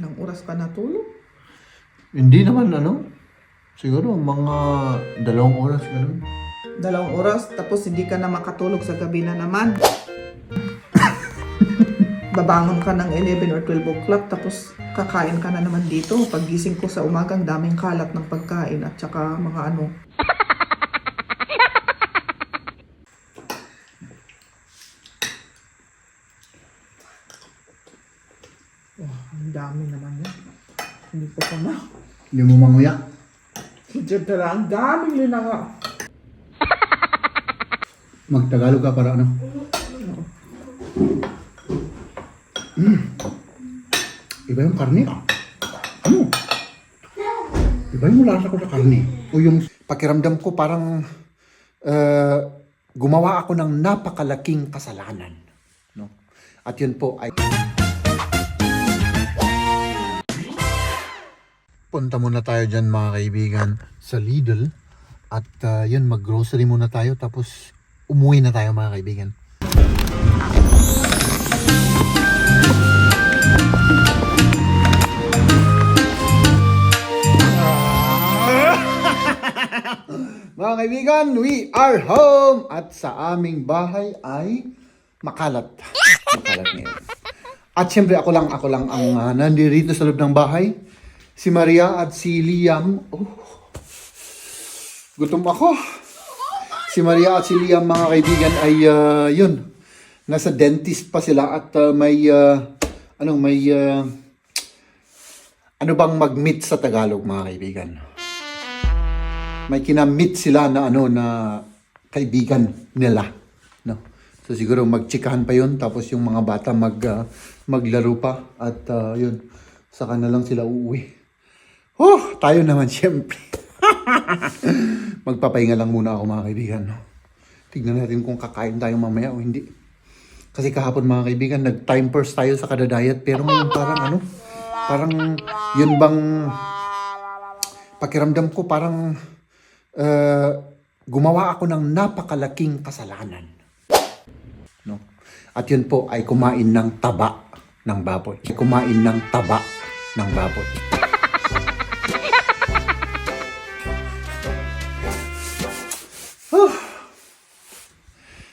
Ilang oras ka natulog? Hindi naman siguro mga 2 oras ganun. 2 oras, tapos hindi ka na makatulog sa gabi na naman. Babangon ka ng 11 or 12 o'clock, tapos kakain ka na naman dito. Paggising ko sa umagang daming kalat ng pagkain at saka mga ano. Ang dami naman yan. Hindi ko pa na. Hindi mo manguyak? Diyan tala, ang daming linanga. Magtagalog ka para Iba yung karne. Iba yung lasa ko sa karne. O yung pakiramdam ko parang gumawa ako ng napakalaking kasalanan. No? At yun po ay... Punta muna tayo dyan mga kaibigan sa Lidl. At yun, mag-grocery muna tayo tapos umuwi na tayo mga kaibigan. Mga kaibigan, we are home! At sa aming bahay ay makalat. Makalat ngayon. At syempre ako lang ang nandito sa loob ng bahay. Si Maria at si Liam. Oh, gutom ako. Si Maria at si Liam mga kaibigan ay yun. Nasa dentist pa sila at may ano bang mag-meet sa Tagalog mga kaibigan? May kinamit sila na na kaibigan nila, no. So siguro magtsikahan pa 'yon tapos yung mga bata maglaro pa at yun saka na lang sila uuwi. Tayo naman siyempre. Magpapahinga lang muna ako mga kaibigan, no. Tignan natin kung kakain tayo mamaya o hindi. Kasi kahapon mga kaibigan nag-time first tayo sa kada diet pero ngayon parang yun bang pakiramdam ko parang gumawa ako ng napakalaking kasalanan, no? At yun po ay kumain ng taba ng baboy. Kumain ng taba ng baboy.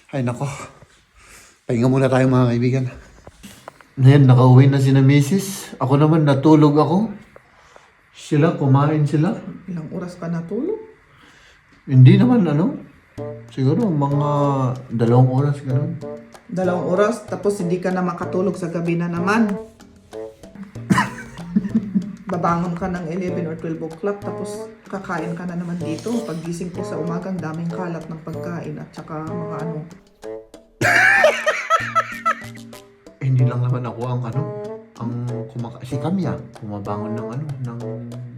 Ay nako. Pahinga muna tayo mga kaibigan. Ngayon, nakauwi na si na Mrs. Ako naman natulog ako. Sila, kumain sila. Ilang oras ka natulog? Hindi naman siguro mga 2 oras ganun. 2 oras, tapos hindi ka na makatulog sa gabi na naman. Babangon ka ng 11 or 12 o'clock, tapos kakain ka na naman dito. Paggising ko sa umagang daming kalat ng pagkain at saka mga ano. Hindi lang naman ako ang si Kamya, bumabangon ng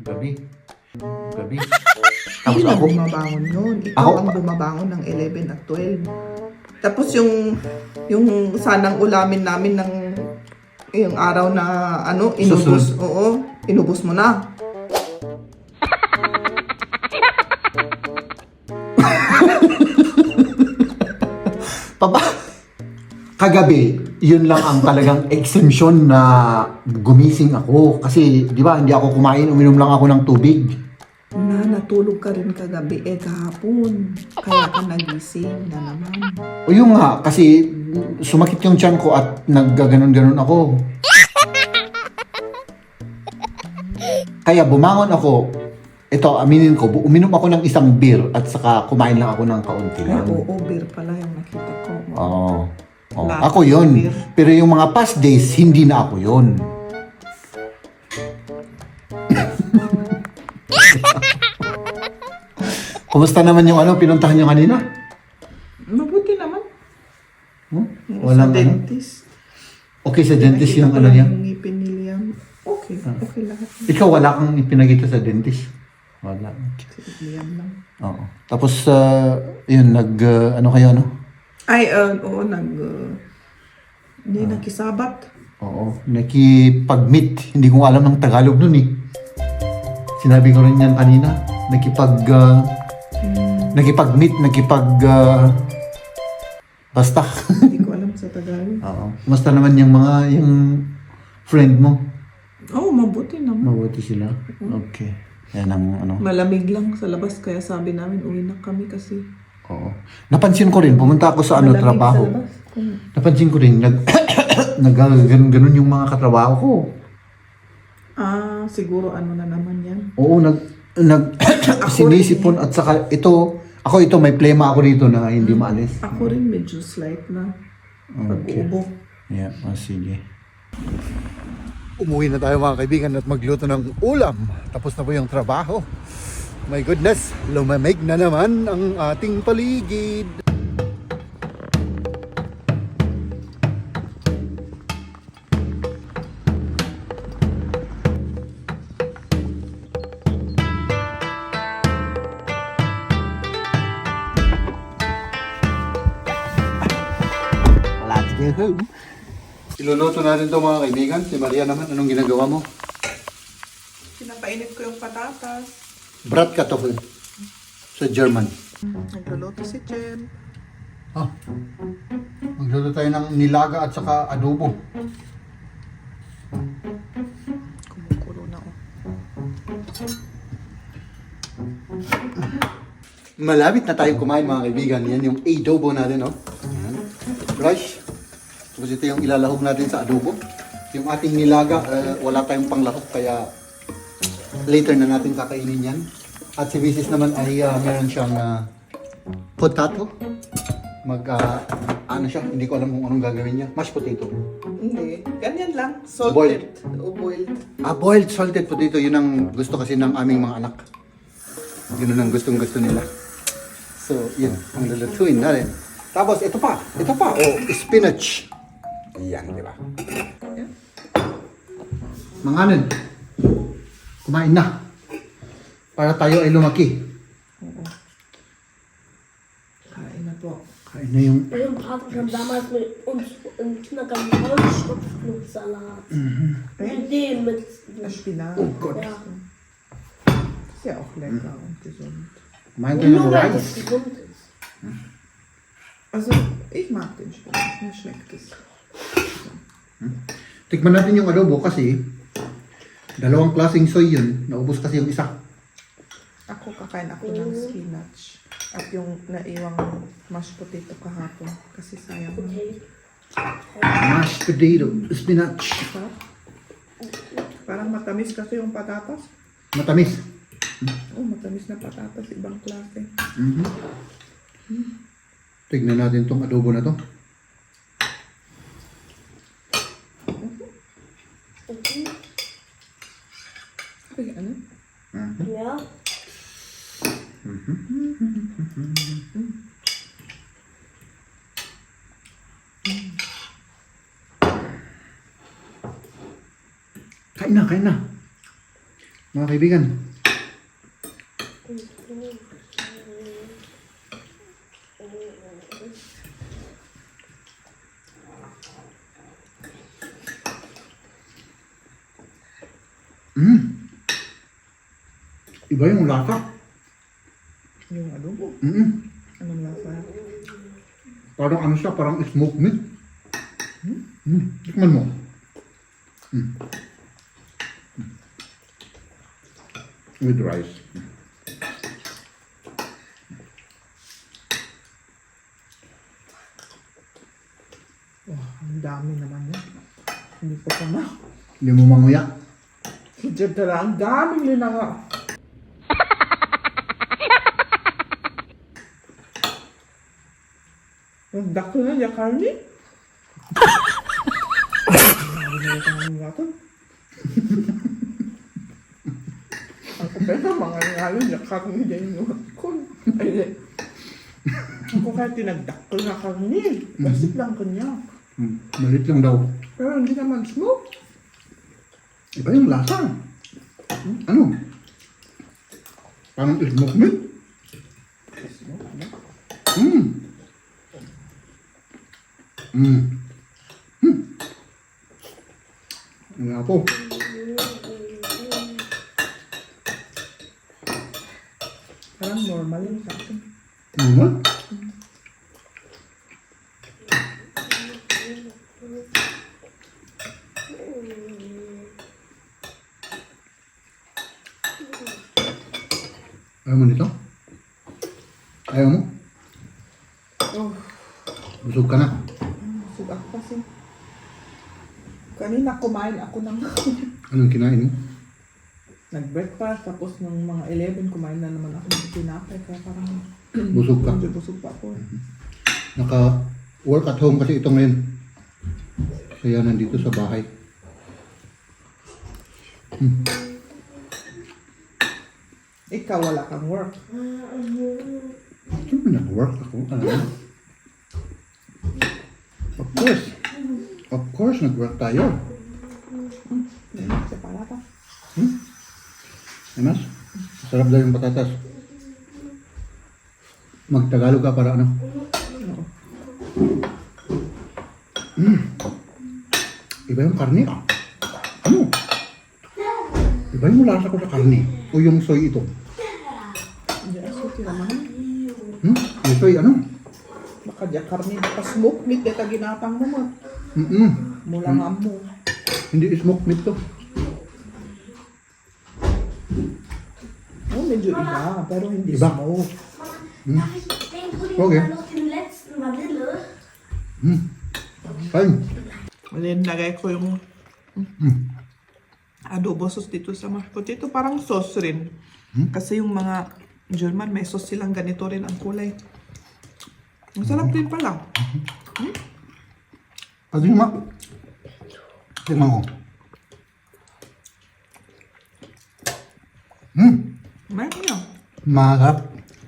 gabi. Hindi na bumabangon yun. Ikaw ang bumabangon ng 11 at 12. Tapos yung sanang ulamin namin ng yung araw na inubos. Oo, inubos mo na. Kagabi, yun lang ang talagang exemption na gumising ako. Kasi, di ba, hindi ako kumain, uminom lang ako ng tubig. Natulog ka rin kagabi, kahapon. Kaya ka nagising na naman. O yung nga, kasi sumakit yung tiyan ko at naggaganon-ganon ako. Kaya bumangon ako. Ito, aminin ko, uminom ako ng isang beer at saka kumain lang ako ng kaunti lang. Oo, beer pala yung nakita ko. Oo. Ako yun. Pero yung mga past days, hindi na ako yun. Kumusta naman yung pinuntahan nyo kanina? Mabuti naman. Walang sa dentist. Okay sa dentist yung Yung niya? ngipin ni Liam. Okay lahat. Ikaw wala kang ipinagita sa dentist? Wala. Si Liam lang. Oo. Tapos, yun, kayo, Ay, oo, hindi nakisabat. Oo, nakipag-meet. Hindi ko alam ng Tagalog nun eh. Sinabi ko rin yan kanina. Nakipag-meet, basta. Hindi ko alam sa Tagalog. Oo. Kumusta naman yung friend mo? Oh, mabuti naman. Mabuti sila? Okay. Yan ang ano. Malamig lang sa labas, kaya sabi namin, uwi na kami kasi Oo. Napansin ko rin, pumunta ako sa ano, malamig trabaho. sa labas. Napansin ko rin, ganun yung mga katrabaho ko. Ah, siguro ano na naman yan. Oo, sinisipon at saka ito, may plema ako rito na hindi maalis. Ako rin medyo slight na pag-ubo. Yeah, sige. Umuwi na tayo mga kaibigan at magluto ng ulam. Tapos na po yung trabaho. My goodness, lumamig na naman ang ating paligid. Let's go home. Iluluto natin to mga kaibigan. Si Maria naman, anong ginagawa mo? Pinapainit ko yung patatas. Bratkartoffel sa German. Nagluluto si Jen. Ah, magluluto tayo ng nilaga at saka adobo. Kumukulo na oh. Malapit na tayong kumain mga kaibigan. Yan yung adobo natin, no? Yan. Rice. Tapos ito yung ilalahog natin sa adobo. Yung ating nilaga, wala tayong panglahok kaya later na natin kakainin yan. At si Mrs. naman ay meron siyang potato. Ano siya, hindi ko alam kung anong gagawin niya. Mashed potato. Hindi, ganyan lang. Salted. O boiled. Boiled salted potato. Yun ang gusto kasi ng aming mga anak. Yun ang gustong-gusto nila. So, yun. Ang lulutuin natin. Tapos, ito pa. Spinach. Yan, di ba? Manganan. Kumain na. Para tayo ay lumaki. Oo. Kain na po. Kain na yung... Mein Vater kam damals mit uns im Kindergarten Holzschnupfnusssalat. Mit dem, mit... Spinat. Oh Gott. Ja. Ist ja auch lecker und gesund. Kumain tayo ng Nur weil es rice. gesund ist. Also, ich mag den Spinat. Mir schmeckt es. Tikman natin yung adobo kasi dalawang klaseng soy yun. Naubos kasi yung isa. Ako kakain ako ng spinach. At yung naiwang mashed potato kahapon. Kasi sayang na. Okay. Mashed potato, spinach. Sarap. Parang matamis kasi yung patatas. Matamis. Oh, matamis na patatas. Ibang klase. Tignan natin tong adobo na to. Okay. Okay, ano? Ja. Kain na. Mga kaibigan. Iba yung lasa. Yung adobo. Anong lasa? Parang ano siya, parang smoked meat. Tikman mo. With rice. Wow, ang dami naman yan. Hindi ko pa na. Hindi mo manguya. Diyan tala, ang daming linanga. Ang dako na niya, Carly. Ang dami na yung gato. Ako pero mga ngalo niya, Carly niya yung kun. Ay, ako kahit tinagdakol na Carly. Basit lang kanya. Malit lang daw. Pero hindi naman smoke. Iba yung lasa. Ano? Parang smoked meat. Nga po. Parang normal yung sa akin. Normal? Ayaw mo nito? Ayaw mo? Oh, Busog ka na. busog ako kasi. Kanina kumain ako ng Anong kinain mo? nag-breakfast, tapos ng mga 11 kumain na naman ako ng tinapay, kaya parang Busog ka. medyo busog pa ako. Naka-work at home kasi ito ngayon. Kaya nandito sa bahay. Ikaw wala kang work. Siyempre nag-work ako. Of course. Of course, nag-work tayo. Sa palata. Emas, sarap daw yung patatas. Magtagalog ka para ano? Iba yung karne. Ano? Iba yung lasa ko sa karne. O yung soy ito. Hindi asuti naman. Yung soy ano? Baka diya karne, baka smoke meat, dito ginapang mo mo. Mula nga mo. Hindi smoke meat to. Oh, medyo iba, pero hindi Iba? smoke. Okay. Fine. Then, lagay ko yung adobo sauce dito sa mashed potato. Parang sauce rin. Kasi yung mga German, may sauce silang ganito rin ang kulay. Ang sarap din pala. Pati ma. Tingnan ko. Meron niya. Masarap.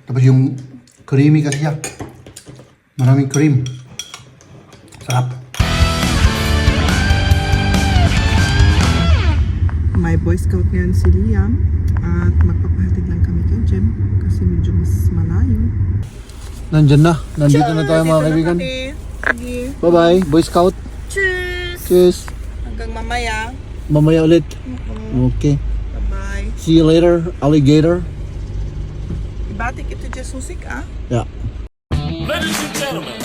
Tapos yung creamy kasi siya. Maraming cream. Sarap. May Boy Scout ngayon si Liam. At magpapahatid lang kami kay Jem. Kasi medyo mas malayo. Nandyan na. Nandito na tayo mga kaibigan. Sige. Bye-bye. Boy Scout. Cheers! Cheers. Hanggang mamaya. Mamaya ulit. Okay. Bye-bye. See you later, alligator. Ibatik ito dyan susik ah. Yeah. Ladies and gentlemen,